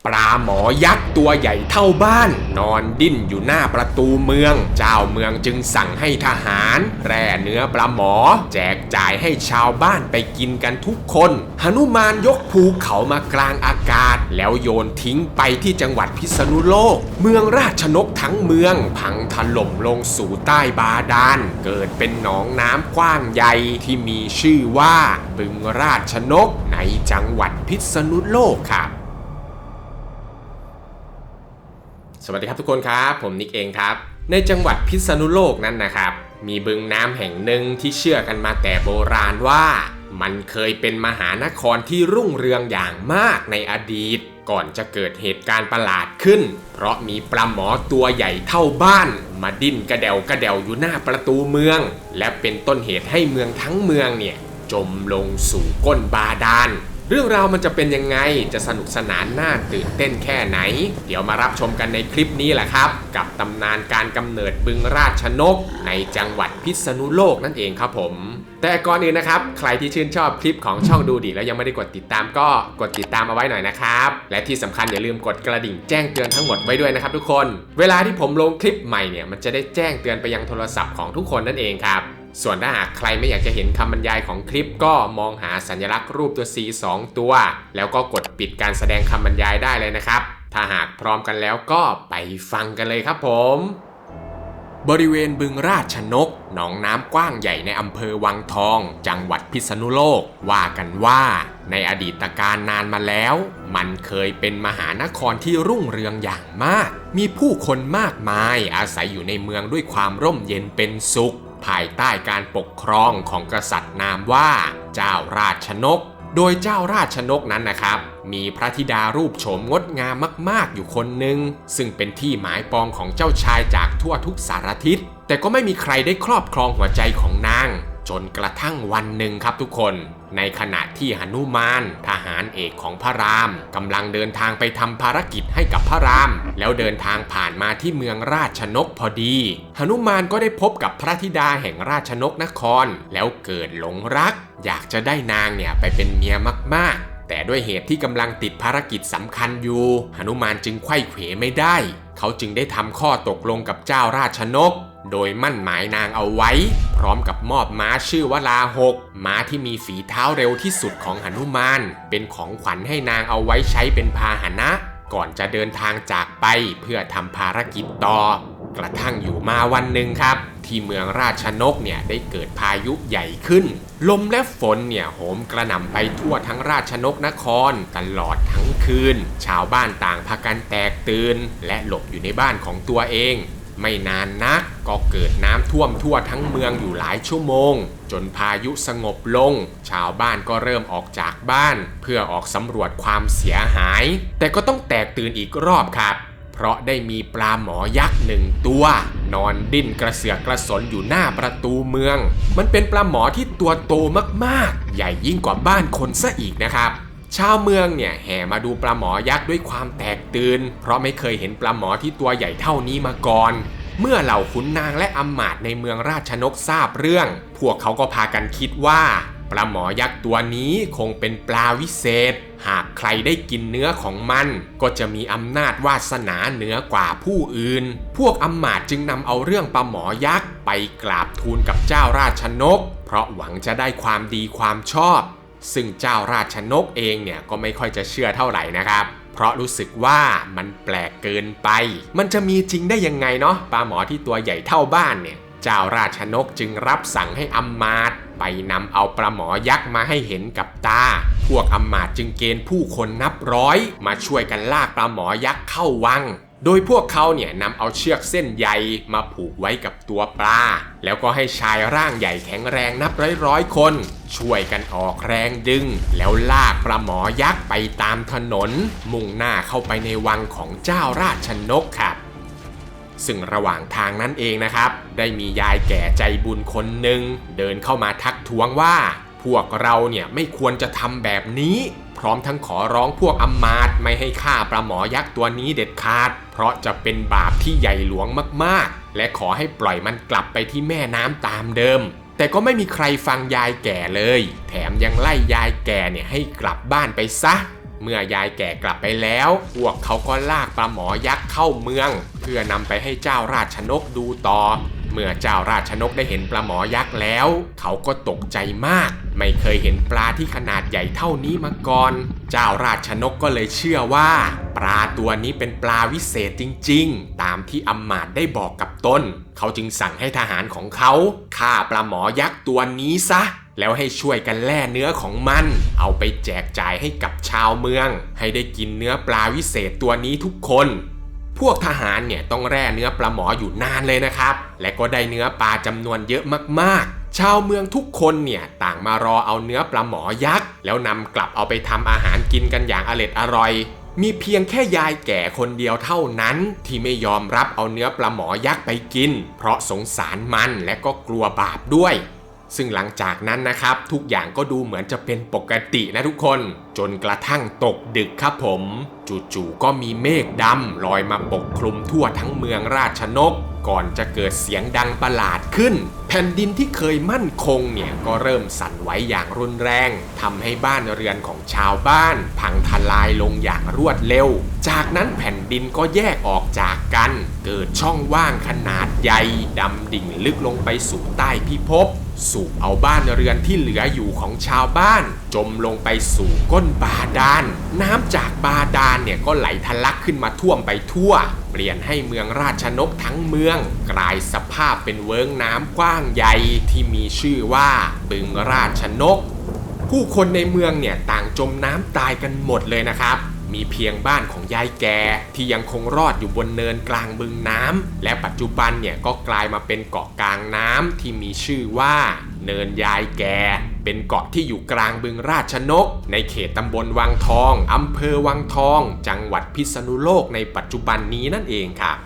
ปลาหมอยักษ์ตัวใหญ่เท่าบ้านนอนดิ้นอยู่หน้าประตูเมืองเจ้าเมืองจึงสั่งให้ทหารแร่เนื้อปลาหมอแจกจ่ายให้ชาวบ้านไปกินกันทุกคนหนุมานยกภูเขามากลางอากาศแล้วโยนทิ้งไปที่จังหวัดพิษณุโลกเมืองราชนกทั้งเมืองพังถล่มลงสู่ใต้บาดาลเกิดเป็นหนองน้ำกว้างใหญ่ที่มีชื่อว่าบึงราชนกในจังหวัดพิษณุโลกครับสวัสดีครับทุกคนครับผมนิกเองครับในจังหวัดพิษณุโลกนั้นนะครับมีบึงน้ำแห่งหนึ่งที่เชื่อกันมาแต่โบราณว่ามันเคยเป็นมหานครที่รุ่งเรืองอย่างมากในอดีตก่อนจะเกิดเหตุการณ์ประหลาดขึ้นเพราะมีปลาหมอตัวใหญ่เท่าบ้านมาดิ้นกระเดวอยู่หน้าประตูเมืองและเป็นต้นเหตุให้เมืองทั้งเมืองเนี่ยจมลงสู่ก้นบาดาลเรื่องราวมันจะเป็นยังไงจะสนุกสนานน่าตื่นเต้นแค่ไหนเดี๋ยวมารับชมกันในคลิปนี้แหละครับกับตำนานการกำเนิดบึงราชนกในจังหวัดพิษณุโลกนั่นเองครับผมแต่ก่อนอื่นนะครับใครที่ชื่นชอบคลิปของช่องดูดีแล้วยังไม่ได้กดติดตามก็กดติดตามเอาไว้หน่อยนะครับและที่สำคัญอย่าลืมกดกระดิ่งแจ้งเตือนทั้งหมดไว้ด้วยนะครับทุกคนเวลาที่ผมลงคลิปใหม่เนี่ยมันจะได้แจ้งเตือนไปยังโทรศัพท์ของทุกคนนั่นเองครับส่วนถ้าหากใครไม่อยากจะเห็นคำบรรยายของคลิปก็มองหาสัญลักษณ์รูปตัว C 2 ตัวแล้วก็กดปิดการแสดงคำบรรยายได้เลยนะครับถ้าหากพร้อมกันแล้วก็ไปฟังกันเลยครับผมบริเวณบึงราชนกหนองน้ำกว้างใหญ่ในอำเภอวังทองจังหวัดพิษณุโลกว่ากันว่าในอดีตการนานมาแล้วมันเคยเป็นมหานครที่รุ่งเรืองอย่างมากมีผู้คนมากมายอาศัยอยู่ในเมืองด้วยความร่มเย็นเป็นสุขภายใต้การปกครองของกษัตริย์นามว่าเจ้าราชนกโดยเจ้าราชนกนั้นนะครับมีพระธิดารูปโฉมงดงามมากๆอยู่คนหนึ่งซึ่งเป็นที่หมายปองของเจ้าชายจากทั่วทุกสารทิศแต่ก็ไม่มีใครได้ครอบครองหัวใจของนางจนกระทั่งวันหนึ่งครับทุกคนในขณะที่หนุมานทหารเอกของพระรามกำลังเดินทางไปทำภารกิจให้กับพระรามแล้วเดินทางผ่านมาที่เมืองราชนกพอดีหนุมานก็ได้พบกับพระธิดาแห่งราชนกนครแล้วเกิดหลงรักอยากจะได้นางเนี่ยไปเป็นเมียมากๆแต่ด้วยเหตุที่กำลังติดภารกิจสำคัญอยู่หนุมานจึงไขว้เขวไม่ได้เขาจึงได้ทำข้อตกลงกับเจ้าราชนกโดยมั่นหมายนางเอาไว้พร้อมกับมอบม้าชื่อวลาหกม้าที่มีฝีเท้าเร็วที่สุดของหนุมานเป็นของขวัญให้นางเอาไว้ใช้เป็นพาหนะก่อนจะเดินทางจากไปเพื่อทำภารกิจต่อกระทั่งอยู่มาวันหนึ่งครับที่เมืองราชนกเนี่ยได้เกิดพายุใหญ่ขึ้นลมและฝนเนี่ยโหมกระหน่ำไปทั่วทั้งราชนกนครตลอดทั้งคืนชาวบ้านต่างพากันแตกตื่นและหลบอยู่ในบ้านของตัวเองไม่นานนักก็เกิดน้ำท่วมทั่วทั้งเมืองอยู่หลายชั่วโมงจนพายุสงบลงชาวบ้านก็เริ่มออกจากบ้านเพื่อออกสำรวจความเสียหายแต่ก็ต้องแตกตื่นอีกรอบครับเพราะได้มีปลาหมอยักษ์หนึ่งตัวนอนดิ้นกระเสือกกระสนอยู่หน้าประตูเมืองมันเป็นปลาหมอที่ตัวโตมากๆใหญ่ยิ่งกว่าบ้านคนซะอีกนะครับชาวเมืองเนี่ยแห่มาดูปลาหมอยักษ์ด้วยความแตกตื่นเพราะไม่เคยเห็นปลาหมอที่ตัวใหญ่เท่านี้มาก่อนเมื่อเหล่าขุนนางและอำมาตย์ในเมืองราชนกทราบเรื่องพวกเขาก็พากันคิดว่าปลาหมอยักษ์ตัวนี้คงเป็นปลาวิเศษหากใครได้กินเนื้อของมันก็จะมีอำนาจวาสนาเหนือกว่าผู้อื่นพวกอำมาตย์จึงนำเอาเรื่องปลาหมอยักษ์ไปกราบทูลกับเจ้าราชนกเพราะหวังจะได้ความดีความชอบซึ่งเจ้าราชนกเองเนี่ยก็ไม่ค่อยจะเชื่อเท่าไหร่นะครับเพราะรู้สึกว่ามันแปลกเกินไปมันจะมีจริงได้ยังไงเนาะปลาหมอที่ตัวใหญ่เท่าบ้านเนี่ยเจ้าราชนกจึงรับสั่งให้อำมาตย์ไปนำเอาปลาหมอยักษ์มาให้เห็นกับตาพวกอำมาตย์จึงเกณฑ์ผู้คนนับร้อยมาช่วยกันลากปลาหมอยักษ์เข้าวังโดยพวกเขาเนี่ยนำเอาเชือกเส้นใยมาผูกไว้กับตัวปลาแล้วก็ให้ชายร่างใหญ่แข็งแรงนับร้อยคนช่วยกันออกแรงดึงแล้วลากปลาหมอยักษ์ไปตามถนนมุ่งหน้าเข้าไปในวังของเจ้าราชนกครับซึ่งระหว่างทางนั้นเองนะครับได้มียายแก่ใจบุญคนหนึ่งเดินเข้ามาทักท้วงว่าพวกเราเนี่ยไม่ควรจะทำแบบนี้พร้อมทั้งขอร้องพวกอำมาตย์ไม่ให้ฆ่าปลาหมอยักษ์ตัวนี้เด็ดขาดเพราะจะเป็นบาปที่ใหญ่หลวงมากๆและขอให้ปล่อยมันกลับไปที่แม่น้ำตามเดิมแต่ก็ไม่มีใครฟังยายแก่เลยแถมยังไล่ยายแก่เนี่ยให้กลับบ้านไปซะ เมื่อยายแก่กลับไปแล้วพวกเขาก็ลากปลาหมอยักษ์เข้าเมืองเพื่อนำไปให้เจ้าราชนกดูต่อเมื่อเจ้าราชนกได้เห็นปลาหมอยักษ์แล้วเขาก็ตกใจมากไม่เคยเห็นปลาที่ขนาดใหญ่เท่านี้มาก่อนเจ้าราชนกก็เลยเชื่อว่าปลาตัวนี้เป็นปลาวิเศษจริงๆตามที่อำมาตย์ได้บอกกับตนเขาจึงสั่งให้ทหารของเขาฆ่าปลาหมอยักษ์ตัวนี้ซะแล้วให้ช่วยกันแล่เนื้อของมันเอาไปแจกจ่ายให้กับชาวเมืองให้ได้กินเนื้อปลาวิเศษตัวนี้ทุกคนพวกทหารเนี่ยต้องแล่เนื้อปลาหมออยู่นานเลยนะครับและก็ได้เนื้อปลาจำนวนเยอะมากๆชาวเมืองทุกคนเนี่ยต่างมารอเอาเนื้อปลาหมอยักษ์แล้วนำกลับเอาไปทำอาหารกินกันอย่างอร่อยมีเพียงแค่ยายแก่คนเดียวเท่านั้นที่ไม่ยอมรับเอาเนื้อปลาหมอยักษ์ไปกินเพราะสงสารมันและก็กลัวบาปด้วยซึ่งหลังจากนั้นนะครับทุกอย่างก็ดูเหมือนจะเป็นปกตินะทุกคนจนกระทั่งตกดึกครับผมจู่ๆก็มีเมฆดำลอยมาปกคลุมทั่วทั้งเมืองราชนกก่อนจะเกิดเสียงดังประหลาดขึ้นแผ่นดินที่เคยมั่นคงเนี่ยก็เริ่มสั่นไหวอย่างรุนแรงทำให้บ้านเรือนของชาวบ้านพังทลายลงอย่างรวดเร็วจากนั้นแผ่นดินก็แยกออกจากกันเกิดช่องว่างขนาดใหญ่ดำดิ่งลึกลงไปสู่ใต้พิภพสูบเอาบ้านเรือนที่เหลืออยู่ของชาวบ้านจมลงไปสู่ก้นบาดาลน้ำจากบาดาลเนี่ยก็ไหลทะลักขึ้นมาท่วมไปทั่วเปลี่ยนให้เมืองราชนกทั้งเมืองกลายสภาพเป็นเวิ้งน้ำกว้างใหญ่ที่มีชื่อว่าบึงราชนกผู้คนในเมืองเนี่ยต่างจมน้ำตายกันหมดเลยนะครับมีเพียงบ้านของยายแกที่ยังคงรอดอยู่บนเนินกลางบึงน้ำและปัจจุบันเนี่ยก็กลายมาเป็นเกาะกลางน้ำที่มีชื่อว่าเนินยายแกเป็นเกาะที่อยู่กลางบึงราชนกในเขตตำบลวังทองอำเภอวังทองจังหวัดพิษณุโลกในปัจจุบันนี้นั่นเองครับ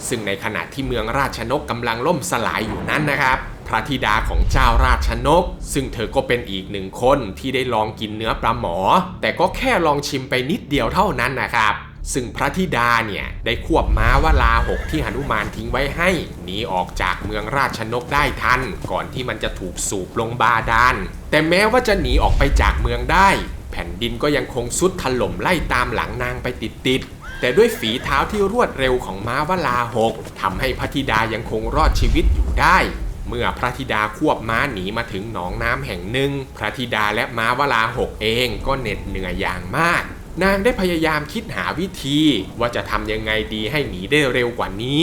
ซึ่งในขณะที่เมืองราชนกกำลังล่มสลายอยู่นั้นนะครับพระธิดาของเจ้าราชนกซึ่งเธอก็เป็นอีกหนึ่งคนที่ได้ลองกินเนื้อปลาหมอแต่ก็แค่ลองชิมไปนิดเดียวเท่านั้นนะครับซึ่งพระธิดาเนี่ยได้ควบม้าวลาหกที่หนุมานทิ้งไว้ให้หนีออกจากเมืองราชนกได้ทันก่อนที่มันจะถูกสูบลงบาดาลแต่แม้ว่าจะหนีออกไปจากเมืองได้แผ่นดินก็ยังคงทรุดถล่มไล่ตามหลังนางไปติดแต่ด้วยฝีเท้าที่รวดเร็วของม้าวลาหกทำให้พระธิดายังคงรอดชีวิตอยู่ได้เมื่อพระธิดาควบม้าหนีมาถึงหนองน้ำแห่งหนึ่งพระธิดาและม้าวลาหกเองก็เหน็ดเหนื่อยอย่างมากนางได้พยายามคิดหาวิธีว่าจะทำยังไงดีให้หนีได้เร็วกว่านี้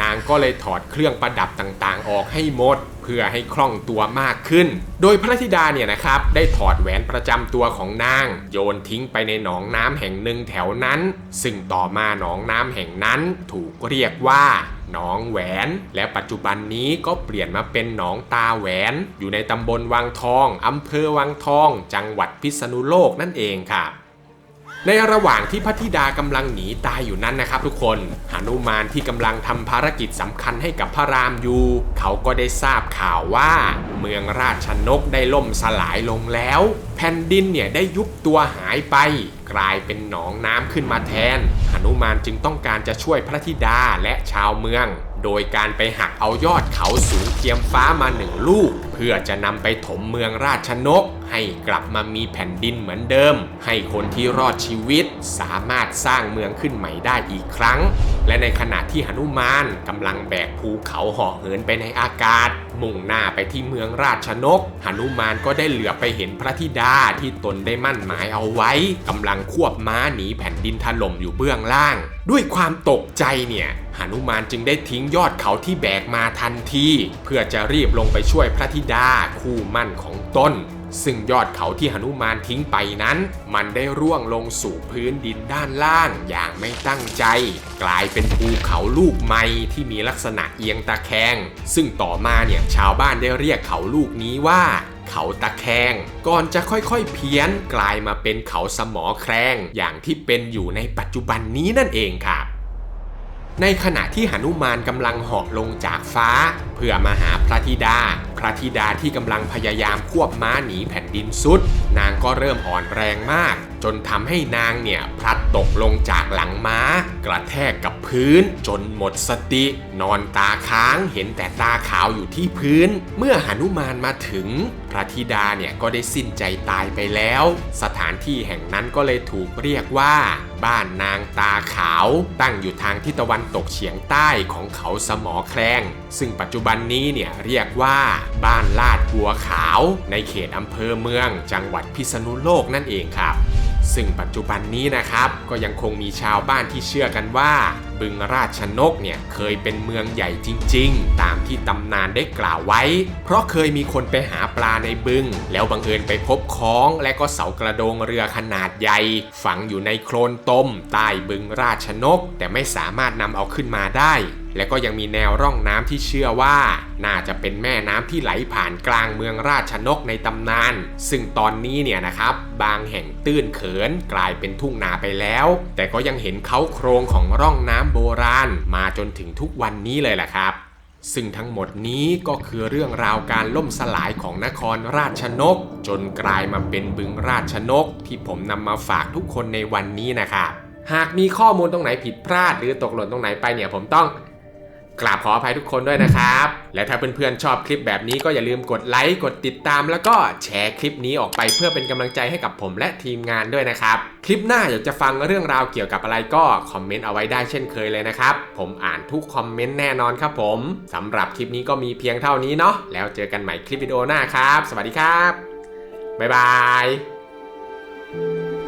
นางก็เลยถอดเครื่องประดับต่างๆออกให้หมดเพื่อให้คล่องตัวมากขึ้นโดยพระธิดาเนี่ยนะครับได้ถอดแหวนประจำตัวของนางโยนทิ้งไปในหนองน้ำแห่งหนึ่งแถวนั้นซึ่งต่อมาหนองน้ำแห่งนั้นถูกเรียกว่าหนองแหวนและปัจจุบันนี้ก็เปลี่ยนมาเป็นหนองตาแหวนอยู่ในตำบลวังทองอำเภอวังทองจังหวัดพิษณุโลกนั่นเองครับในระหว่างที่พระธิดากำลังหนีตายอยู่นั้นนะครับทุกคนหนุมานที่กำลังทำภารกิจสำคัญให้กับพระรามอยู่เขาก็ได้ทราบข่าวว่าเมืองราชนกได้ล่มสลายลงแล้วแผ่นดินเนี่ยได้ยุบตัวหายไปกลายเป็นหนองน้ำขึ้นมาแทนหนุมานจึงต้องการจะช่วยพระธิดาและชาวเมืองโดยการไปหักเอายอดเขาสูงเทียมฟ้ามา1 ลูกเพื่อจะนำไปถมเมืองราชนกให้กลับมามีแผ่นดินเหมือนเดิมให้คนที่รอดชีวิตสามารถสร้างเมืองขึ้นใหม่ได้อีกครั้งและในขณะที่หนุมานกำลังแบกภูเขาห่อเหินไปในอากาศมุ่งหน้าไปที่เมืองราชนกหนุมานก็ได้เหลือไปเห็นพระธิดาที่ตนได้มั่นหมายเอาไว้กำลังควบม้าหนีแผ่นดินถล่มอยู่เบื้องล่างด้วยความตกใจเนี่ยหนุมานจึงได้ทิ้งยอดเขาที่แบกมาทันทีเพื่อจะรีบลงไปช่วยพระธิดาคู่มั่นของตนซึ่งยอดเขาที่หนุมานทิ้งไปนั้นมันได้ร่วงลงสู่พื้นดินด้านล่างอย่างไม่ตั้งใจกลายเป็นภูเขาลูกใหม่ที่มีลักษณะเอียงตะแคงซึ่งต่อมาเนี่ยชาวบ้านได้เรียกเขาลูกนี้ว่าเขาตะแคงก่อนจะค่อยๆเพี้ยนกลายมาเป็นเขาสมอแครงอย่างที่เป็นอยู่ในปัจจุบันนี้นั่นเองครับในขณะที่หนุมานกำลังเหาะลงจากฟ้าเพื่ พื่อมาหาพระธิดาที่กำลังพยายามควบม้าหนีแผ่นดินสุดนางก็เริ่มอ่อนแรงมากจนทำให้นางเนี่ยพลัดตกลงจากหลังม้ากระแทกกับพื้นจนหมดสตินอนตาค้างเห็นแต่ตาขาวอยู่ที่พื้นเมื่อหนุมานมาถึงพระธิดาเนี่ยก็ได้สิ้นใจตายไปแล้วสถานที่แห่งนั้นก็เลยถูกเรียกว่าบ้านนางตาขาวตั้งอยู่ทางทิศตะวันตกเฉียงใต้ของเขาสมอแคลงซึ่งปัจจุบันนี้เนี่ยเรียกว่าบ้านลาดบัวขาวในเขตอำเภอเมืองจังหวัดพิษณุโลกนั่นเองครับซึ่งปัจจุบันนี้นะครับก็ยังคงมีชาวบ้านที่เชื่อกันว่าบึงราชนกเนี่ยเคยเป็นเมืองใหญ่จริงๆตามที่ตำนานได้กล่าวไว้เพราะเคยมีคนไปหาปลาในบึงแล้วบังเอิญไปพบค้องและก็เสากระโดงเรือขนาดใหญ่ฝังอยู่ในโคลนตมใต้บึงราชนกแต่ไม่สามารถนำเอาขึ้นมาได้และก็ยังมีแนวร่องน้ำที่เชื่อว่าน่าจะเป็นแม่น้ำที่ไหลผ่านกลางเมืองราชนกในตำนานซึ่งตอนนี้เนี่ยนะครับบางแห่งตื้นเขินกลายเป็นทุ่งนาไปแล้วแต่ก็ยังเห็นเขาโครงของร่องน้ำโบราณมาจนถึงทุกวันนี้เลยแหละครับซึ่งทั้งหมดนี้ก็คือเรื่องราวการล่มสลายของนครราชนกจนกลายมาเป็นบึงราชนกที่ผมนำมาฝากทุกคนในวันนี้นะครับหากมีข้อมูลตรงไหนผิดพลาดหรือตกหล่นตรงไหนไปเนี่ยผมต้องกราบขออภัยทุกคนด้วยนะครับและถ้าเพื่อนๆชอบคลิปแบบนี้ก็อย่าลืมกดไลค์กดติดตามแล้วก็แชร์คลิปนี้ออกไปเพื่อเป็นกำลังใจให้กับผมและทีมงานด้วยนะครับคลิปหน้าอยากจะฟังเรื่องราวเกี่ยวกับอะไรก็คอมเมนต์เอาไว้ได้เช่นเคยเลยนะครับผมอ่านทุกคอมเมนต์แน่นอนครับผมสำหรับคลิปนี้ก็มีเพียงเท่านี้เนาะแล้วเจอกันใหม่คลิปวิดีโอหน้าครับสวัสดีครับบ๊ายบาย